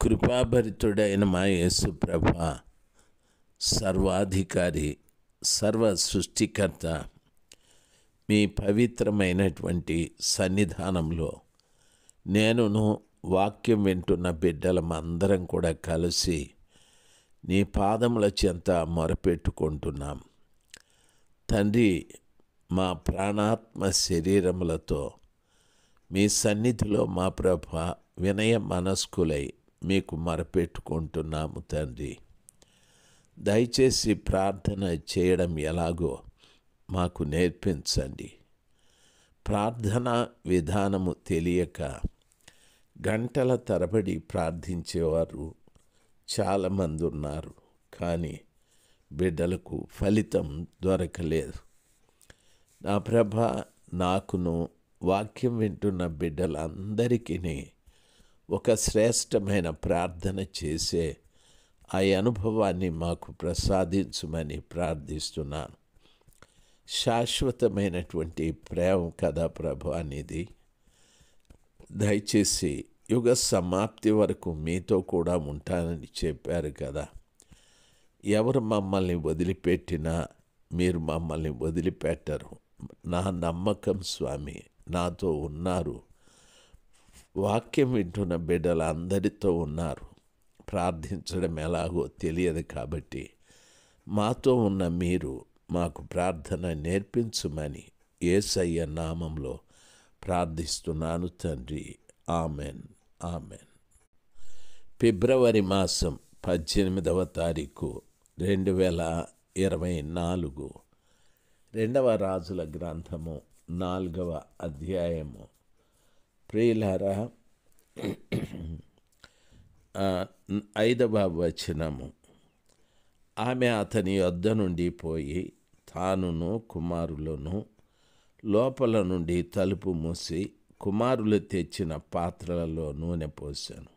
కృపాభరితుడైన మా యేసు ప్రభా, సర్వాధికారి, సర్వ సృష్టికర్త, మీ పవిత్రమైనటువంటి సన్నిధానంలో నేనును వాక్యం వింటున్న బిడ్డలమందరం కూడా కలిసి నీ పాదముల చెంత మొరపెట్టుకుంటున్నాం. తండ్రి, మా ప్రాణాత్మ శరీరములతో మీ సన్నిధిలో మా ప్రభా వినయ మనస్కులై మీకు మొరపెట్టుకుంటున్నాము. తండ్రి, దయచేసి ప్రార్థన చేయడం ఎలాగో మాకు నేర్పించండి. ప్రార్థనా విధానము తెలియక గంటల తరబడి ప్రార్థించేవారు చాలామంది ఉన్నారు, కానీ బిడ్డలకు ఫలితం దొరకలేదు. నా ప్రభ, నాకును వాక్యం వింటున్న బిడ్డలందరికీ ఒక శ్రేష్టమైన ప్రార్థన చేసే ఆ అనుభవాన్ని మాకు ప్రసాదించమని ప్రార్థిస్తున్నాను. శాశ్వతమైనటువంటి ప్రేమ కదా ప్రభు అనేది. దయచేసి యుగ సమాప్తి వరకు మీతో కూడా ఉంటానని చెప్పారు కదా. ఎవరు మమ్మల్ని వదిలిపెట్టినా మీరు మమ్మల్ని వదిలిపెట్టరు. నా నమ్మకం స్వామి, నాతో ఉన్నారు. వాక్యం వింటున్న బిడ్డలందరితో ఉన్నారు. ప్రార్థించడం ఎలాగో తెలియదు కాబట్టి మాతో ఉన్న మీరు మాకు ప్రార్థన నేర్పించమని యేసయ్య నామంలో ప్రార్థిస్తున్నాను తండ్రి. Amen, amen. ఫిబ్రవరి మాసం 18వ తారీఖు 2024. 2వ రాజుల గ్రంథము 4వ అధ్యాయము. ప్రియులారా, 5వ వచనము. ఆమె అతని యొద్ద నుండి పోయి తానును కుమారులను లోపల నుండి తలుపు మూసి కుమారులు తెచ్చిన పాత్రలలో నూనె పోశాను.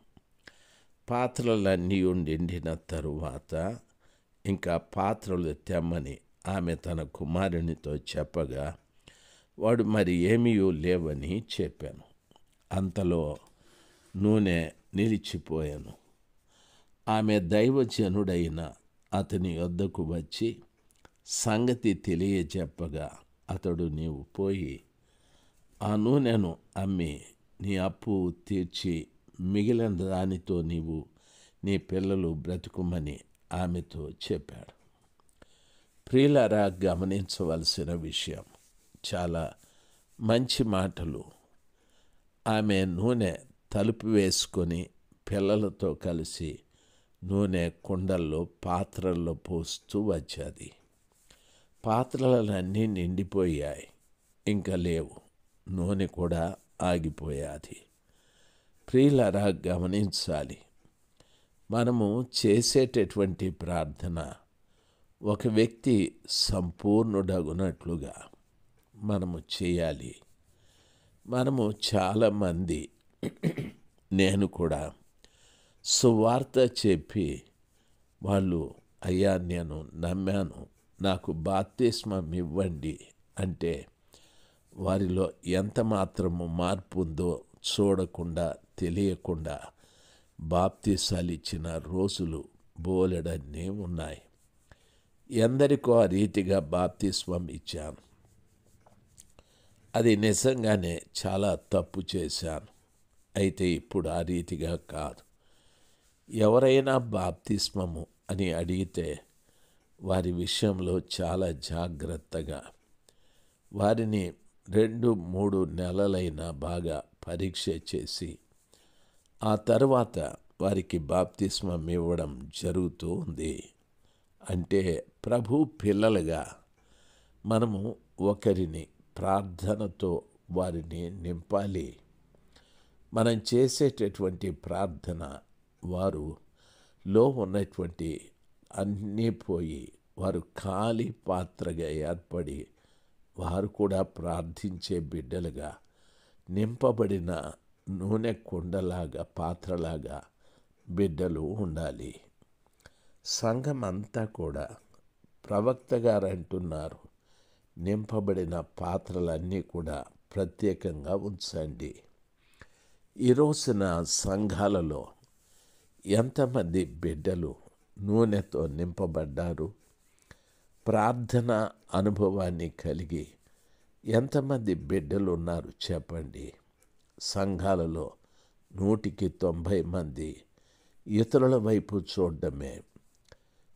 పాత్రలన్నీ నిండిన తరువాత ఇంకా పాత్రలు తెమ్మని ఆమె తన కుమారునితో చెప్పగా వాడు మరి ఏమీ లేవని చెప్పాను. అంతలో నూనె నిలిచిపోయాను. ఆమె దైవజనుడైన అతని వద్దకు వచ్చి సంగతి తెలియజెప్పగా అతడు, నీవు పోయి ఆ నూనెను అమ్మి నీ అప్పు తీర్చి మిగిలిన దానితో నీవు నీ పిల్లలు బ్రతుకుమని ఆమెతో చెప్పాడు. ప్రియులారా, గమనించవలసిన విషయం, చాలా మంచి మాటలు. ఆమె నూనె తలుపు వేసుకొని పిల్లలతో కలిసి నూనె కుండల్లో పాత్రల్లో పోస్తూ వచ్చేది. పాత్రలన్నీ నిండిపోయాయి, ఇంకా లేవు. నూనె కూడా ఆగిపోయాది. ప్రియులారా, గమనించాలి. మనము చేసేటటువంటి ప్రార్థన ఒక వ్యక్తి సంపూర్ణుడగునట్లుగా మనము చేయాలి. మనము చాలామంది, నేను కూడా సువార్త చెప్పి వాళ్ళు, అయ్యా నేను నమ్మాను, నాకు బాప్తిస్మం ఇవ్వండి అంటే వారిలో ఎంత మాత్రము మార్పు ఉందో చూడకుండా తెలియకుండా బాప్తిసాలు ఇచ్చిన రోజులు బోలెడన్నీ ఉన్నాయి. ఎందరికో ఆ రీతిగా బాప్తిస్మం ఇచ్చాను. అది నిజంగానే చాలా తప్పు చేశాను. అయితే ఇప్పుడు ఆ రీతిగా కాదు. ఎవరైనా బాప్తిస్మము అని అడిగితే వారి విషయంలో చాలా జాగ్రత్తగా వారిని 2-3 నెలలైనా బాగా పరీక్ష చేసి ఆ తర్వాత వారికి బాప్తిస్మం ఇవ్వడం జరుగుతూ ఉంది. అంటే ప్రభు పిల్లలుగా మనము ఒకరిని ప్రార్థనతో వారిని నింపాలి. మనం చేసేటటువంటి ప్రార్థన వారులో ఉన్నటువంటి అన్నీ పోయి వారు ఖాళీ పాత్రగా ఏర్పడి వారు కూడా ప్రార్థించే బిడ్డలుగా నింపబడిన నూనె కుండలాగా పాత్రలాగా బిడ్డలు ఉండాలి. సంఘం అంతా కూడా ప్రవక్త గారు అంటున్నారు, నింపబడిన పాత్రలన్నీ కూడా ప్రత్యేకంగా ఉంచండి. ఈ రోజున సంఘాలలో ఎంతమంది బిడ్డలు నూనెతో నింపబడ్డారు? ప్రార్థన అనుభవాన్ని కలిగి ఎంతమంది బిడ్డలు ఉన్నారు చెప్పండి? సంఘాలలో 190 మంది ఇతరుల వైపు చూడడమే.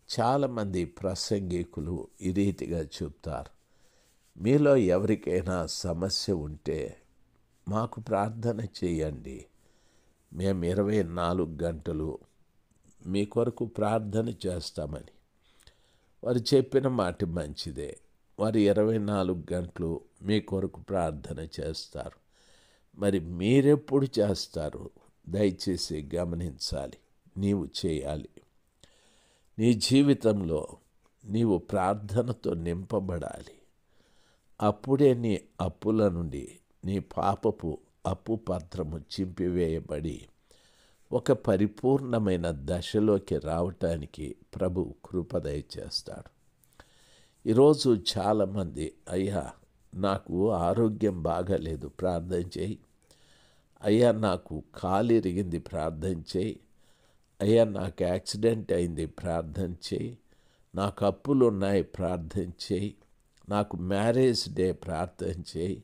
చాలామంది ప్రసంగికులు ఈ రీతిగా చెప్తారు, మీలో ఎవరికైనా సమస్య ఉంటే మాకు ప్రార్థన చేయండి, మేము 24 గంటలు మీ కొరకు ప్రార్థన చేస్తామని. వారు చెప్పిన మాట మంచిదే, వారు 24 గంటలు మీ కొరకు ప్రార్థన చేస్తారు. మరి మీరెప్పుడు చేస్తారు? దయచేసి గమనించాలి. నీవు చేయాలి. నీ జీవితంలో నీవు ప్రార్థనతో నింపబడాలి. అప్పుడే నీ అప్పుల నుండి, నీ పాపపు అప్పు పత్రము చింపివేయబడి ఒక పరిపూర్ణమైన దశలోకి రావటానికి ప్రభు కృప దయచేస్తాడు. ఈరోజు చాలామంది, అయ్యా నాకు ఆరోగ్యం బాగాలేదు, ప్రార్థన చేయి. అయ్యా నాకు కాలు ఇరిగింది, ప్రార్థన చేయి. అయ్యా నాకు యాక్సిడెంట్ అయింది, ప్రార్థన చేయి. నాకు అప్పులు ఉన్నాయి, ప్రార్థన చేయి. నాకు మ్యారేజ్ డే, ప్రార్థన చేయి.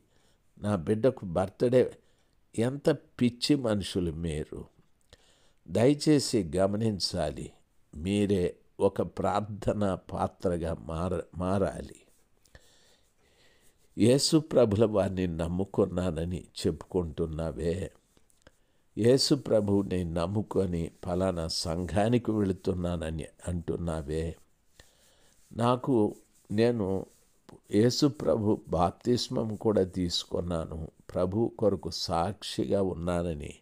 నా బిడ్డకు బర్త్డే. ఎంత పిచ్చి మనుషులు మీరు! దయచేసి గమనించాలి. మీరే ఒక ప్రార్థన పాత్రగా మారాలి. యేసు ప్రభుల వారిని నమ్ముకున్నానని చెప్పుకుంటున్నావే, యేసు ప్రభువుని నమ్ముకొని ఫలానా సంఘానికి వెళుతున్నానని అంటున్నావే. నేను యేసు ప్రభు బాప్తిస్మం కూడా తీసుకున్నాను, ప్రభు కొరకు సాక్షిగా ఉన్నానని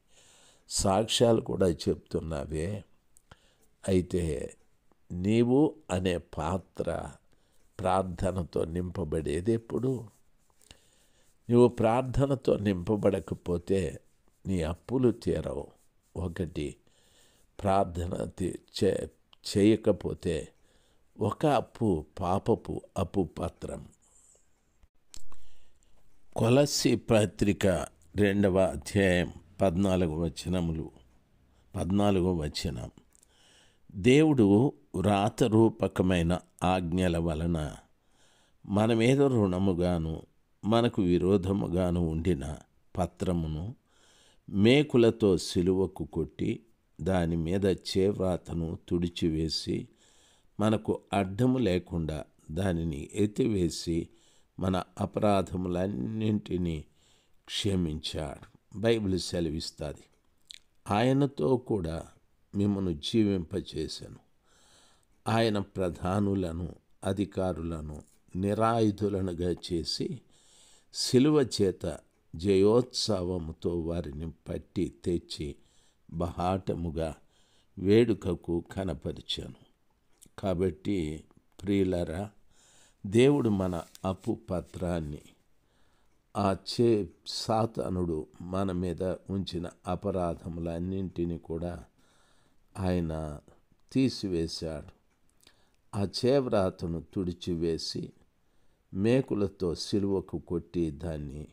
సాక్ష్యాలు కూడా చెప్తున్నావే. అయితే నీవు అనే పాత్ర ప్రార్థనతో నింపబడేది ఎప్పుడు? నువ్వు ప్రార్థనతో నింపబడకపోతే నీ అప్పులు తీరవు. ఒకటి, ప్రార్థన చేయకపోతే ఒక అప్పు పాపపు అప్పు పత్రం. కొలస్సీ పత్రిక 2వ అధ్యాయం 14వ వచనం. దేవుడు వ్రాతరూపకమైన ఆజ్ఞల వలన మన మీద రుణముగాను మనకు విరోధముగాను ఉండిన పత్రమును మేకులతో సిలువకు కొట్టి దాని మీద చేవ్రాతను తుడిచివేసి మనకు అడ్డము లేకుండా దానిని ఎత్తివేసి మన అపరాధములన్నింటినీ క్షమించాడు. బైబిల్ సెలవిస్తుంది, ఆయనతో కూడా మిమ్మను జీవింపచేసెను. ఆయన ప్రధానులను అధికారులను నిరాయుధులనుగా చేసి సిలువ చేత జయోత్సవముతో వారిని పట్టి తెచ్చి బహాటముగా వేడుకకు కనపరిచాను. కాబట్టి ప్రియులరా, దేవుడు మన అప్పు పత్రాన్ని, సాతానుడు మన మీద ఉంచిన అపరాధములన్నింటినీ కూడా ఆయన తీసివేశాడు. ఆ చేవ్రాతను తుడిచివేసి మేకులతో సిలువకు కొట్టి దాన్ని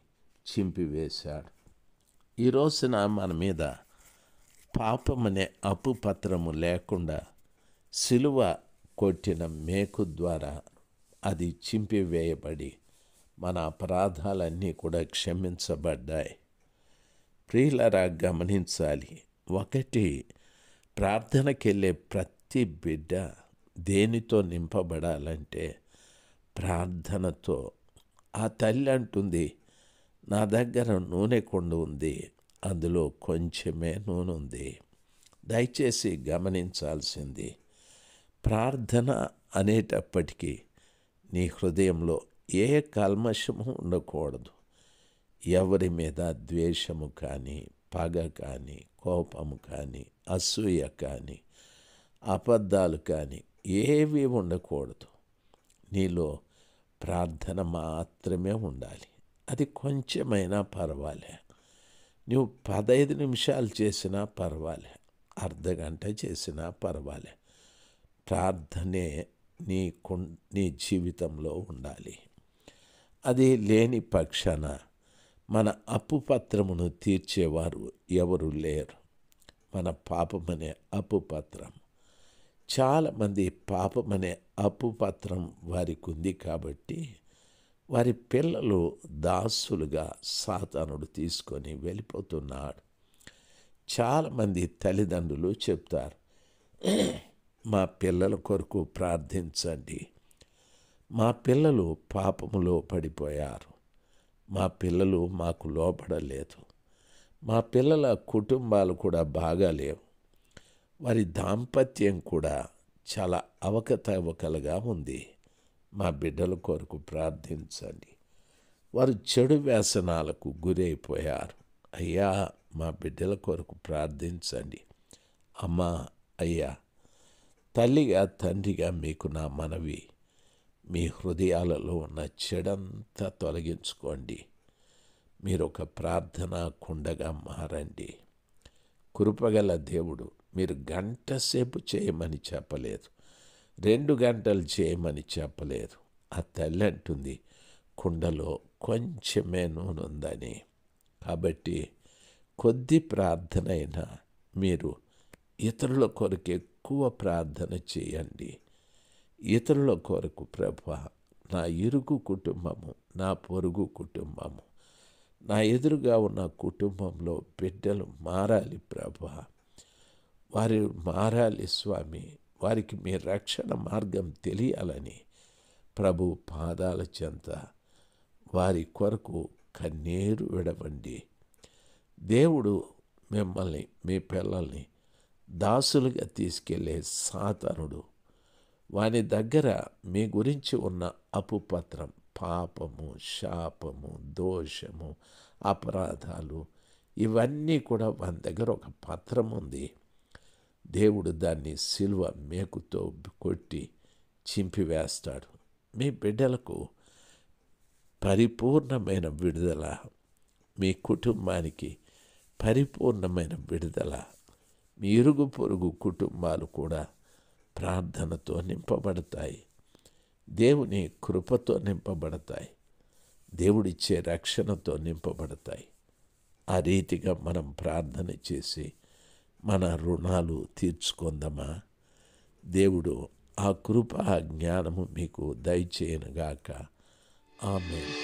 చింపివేశాడు. ఈ రోజున మన మీద పాపమనే అప్పు పత్రము లేకుండా సిలువ కొట్టిన మేకు ద్వారా అది చింపివేయబడి మన అపరాధాలన్నీ కూడా క్షమించబడ్డాయి. ప్రియులరా, గమనించాలి. ఒకటి, ప్రార్థనకెళ్ళే ప్రతి బిడ్డ దేనితో నింపబడాలంటే ప్రార్థనతో. ఆ తల్లి అంటుంది, నా దగ్గర నూనె కుండ ఉంది, అందులో కొంచెమే నూనె ఉంది. దయచేసి గమనించాల్సింది, ప్రార్థన అనేటప్పటికీ నీ హృదయంలో ఏ కల్మషము ఉండకూడదు. ఎవరి మీద ద్వేషము కానీ, పగ కానీ, కోపము కానీ, అసూయ కానీ, అబద్ధాలు కానీ ఏవి ఉండకూడదు. నీలో ప్రార్థన మాత్రమే ఉండాలి. అది కొంచెమైనా పర్వాలే. నువ్వు 15 నిమిషాలు చేసినా పర్వాలే, అర్ధగంట చేసినా పర్వాలే. ప్రార్థనే నీ జీవితంలో ఉండాలి. అది లేని పక్షాన మన అప్పు పత్రమును తీర్చేవారు ఎవరు లేరు. మన పాపమనే అప్పు పత్రం. చాలామంది పాపమనే అప్పు పత్రం వారికి ఉంది కాబట్టి వారి పిల్లలు దాసులుగా సాతానుడు తీసుకొని వెళ్ళిపోతున్నాడు. చాలామంది తల్లిదండ్రులు చెప్తారు, మా పిల్లల కొరకు ప్రార్థించండి, మా పిల్లలు పాపములో పడిపోయారు, మా పిల్లలు మాకు లోపడలేదు, మా పిల్లల కుటుంబాలు కూడా బాగాలేవు, వారి దాంపత్యం కూడా చాలా అవకతవకలుగా ఉంది, మా బిడ్డల కొరకు ప్రార్థించండి, వారు చెడు వ్యసనాలకు గురైపోయారు, అయ్యా మా బిడ్డల కొరకు ప్రార్థించండి. అమ్మా, అయ్యా, తల్లిగా తండ్రిగా మీకు నా మనవి, మీ హృదయాలలో ఉన్న చెడంతా తొలగించుకోండి. మీరు ఒక ప్రార్థనా కుండగా మారండి. కృపగల దేవుడు మీరు గంట సేపు చేయమని చెప్పలేదు, 2 గంటలు చేయమని చెప్పలేదు. ఆ తల్లి అంటుంది కుండలో కొంచెమే నూనె ఉందని. కాబట్టి కొద్ది ప్రార్థన అయినా మీరు ఇతరుల కొరకు ఎక్కువ ప్రార్థన చేయండి. ఇతరుల కొరకు, ప్రభువా, నా ఇరుగు కుటుంబము, నా పొరుగు కుటుంబము, నా ఎదురుగా ఉన్న కుటుంబంలో బిడ్డలు మారాలి ప్రభువా, వారు మారాలి స్వామి, వారికి మీ రక్షణ మార్గం తెలియాలని ప్రభు పాదాల చెంత వారి కొరకు కన్నీరు విడవండి. దేవుడు మిమ్మల్ని, మీ పిల్లల్ని దాసులుగా తీసుకెళ్లే సాతానుడు వాని దగ్గర మీ గురించి ఉన్న అప్పుపత్రం, పాపము, శాపము, దోషము, అపరాధాలు, ఇవన్నీ కూడా వాని దగ్గర ఒక పత్రం ఉంది. దేవుడు దాన్ని సిలువ మేకుతో కొట్టి చింపివేస్తాడు. మీ బిడ్డలకు పరిపూర్ణమైన విడుదల, మీ కుటుంబానికి పరిపూర్ణమైన విడుదల, మీ ఇరుగు పొరుగు కుటుంబాలు కూడా ప్రార్థనతో నింపబడతాయి, దేవుని కృపతో నింపబడతాయి, దేవుడిచ్చే రక్షణతో నింపబడతాయి. ఆ రీతిగా మనం ప్రార్థన చేసి మన రుణాలు తీర్చుకుందామా? దేవుడు ఆ కృప, ఆ జ్ఞానము మీకు దయచేయనుగాక. ఆమేన్.